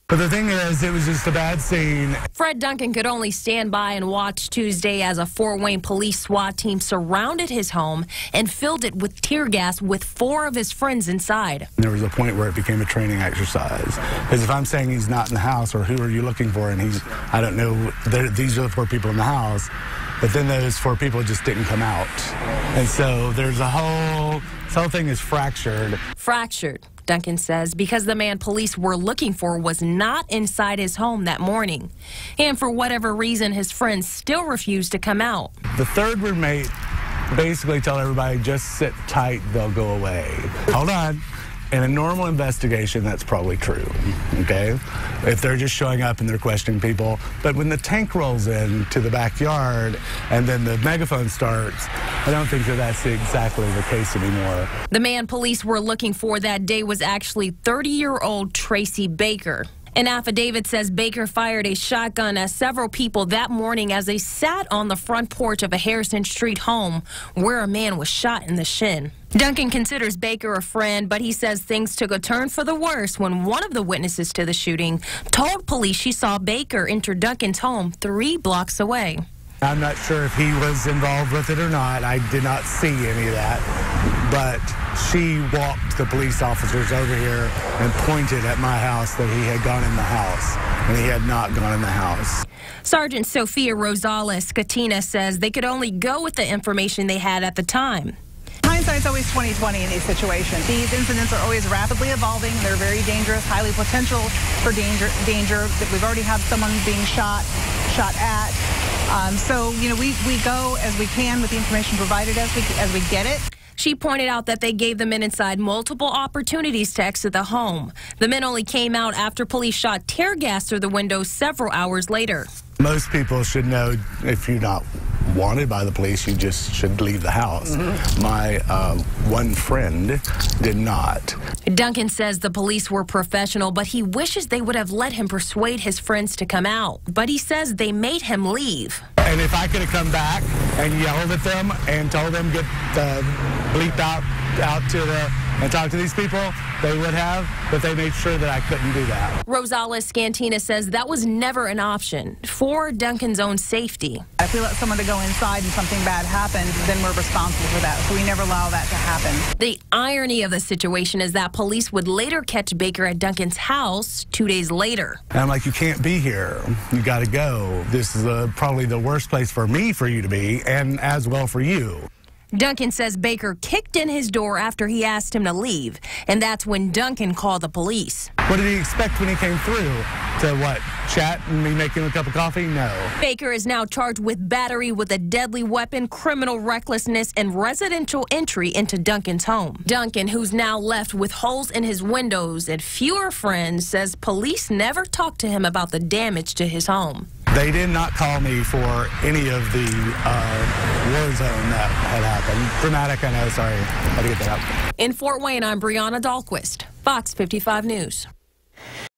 But the thing is, it was just a bad scene. Fred Duncan could only stand by and watch Tuesday as a Fort Wayne police SWAT team surrounded his home and filled it with tear gas with 4 of his friends inside. There was a point where it became a training exercise. Because if I'm saying he's not in the house, or who are you looking for, and I don't know, these are the 4 people in the house, but then those 4 people just didn't come out. And so there's this whole thing is fractured. Fractured, Duncan says, because the man police were looking for was not inside his home that morning. And for whatever reason, his friends still refused to come out. The 3rd roommate basically told everybody, just sit tight, they'll go away. Hold on. In a normal investigation, that's probably true, okay? If they're just showing up and they're questioning people. But when the tank rolls in to the backyard and then the megaphone starts, I don't think that's exactly the case anymore. The man police were looking for that day was actually 30-year-old Tracy Baker. An affidavit says Baker fired a shotgun at several people that morning as they sat on the front porch of a Harrison Street home where a man was shot in the shin. Duncan considers Baker a friend, but he says things took a turn for the worse when one of the witnesses to the shooting told police she saw Baker enter Duncan's home 3 blocks away. I'm not sure if he was involved with it or not. I did not see any of that. But she walked the police officers over here and pointed at my house that he had gone in the house, and he had not gone in the house. Sergeant Sophia Rosales Catina says they could only go with the information they had at the time. Hindsight's always 20/20 in these situations. These incidents are always rapidly evolving. They're very dangerous, highly potential for danger. We've already had someone being shot at. So, you know, we go as we can with the information provided as we get it. She pointed out that they gave the men inside multiple opportunities to exit the home. The men only came out after police shot tear gas through the windows several hours later. Most people should know if you're not wanted by the police, you just should leave the house. My one friend did not. Duncan says the police were professional, but he wishes they would have let him persuade his friends to come out. But he says they made him leave. And if I could have come back and yelled at them and told them get the bleep out to and talk to these people, they would have, but they made sure that I couldn't do that. Rosales Scantina says that was never an option for Duncan's own safety. If we let someone to go inside and something bad happens, then we're responsible for that, so we never allow that to happen. The irony of the situation is that police would later catch Baker at Duncan's house 2 days later. And I'm like, you can't be here. You got to go. This is probably the worst place for you to be, and as well for you. Duncan says Baker kicked in his door after he asked him to leave, and that's when Duncan called the police. What did he expect when he came through? To what, chat and me make him a cup of coffee? No. Baker is now charged with battery with a deadly weapon, criminal recklessness, and residential entry into Duncan's home. Duncan, who's now left with holes in his windows and fewer friends, says police never talked to him about the damage to his home. They did not call me for any of the war zone that had happened. Dramatic, I know, sorry. Had to get that out. In Fort Wayne, I'm Brianna Dahlquist, Fox 55 News.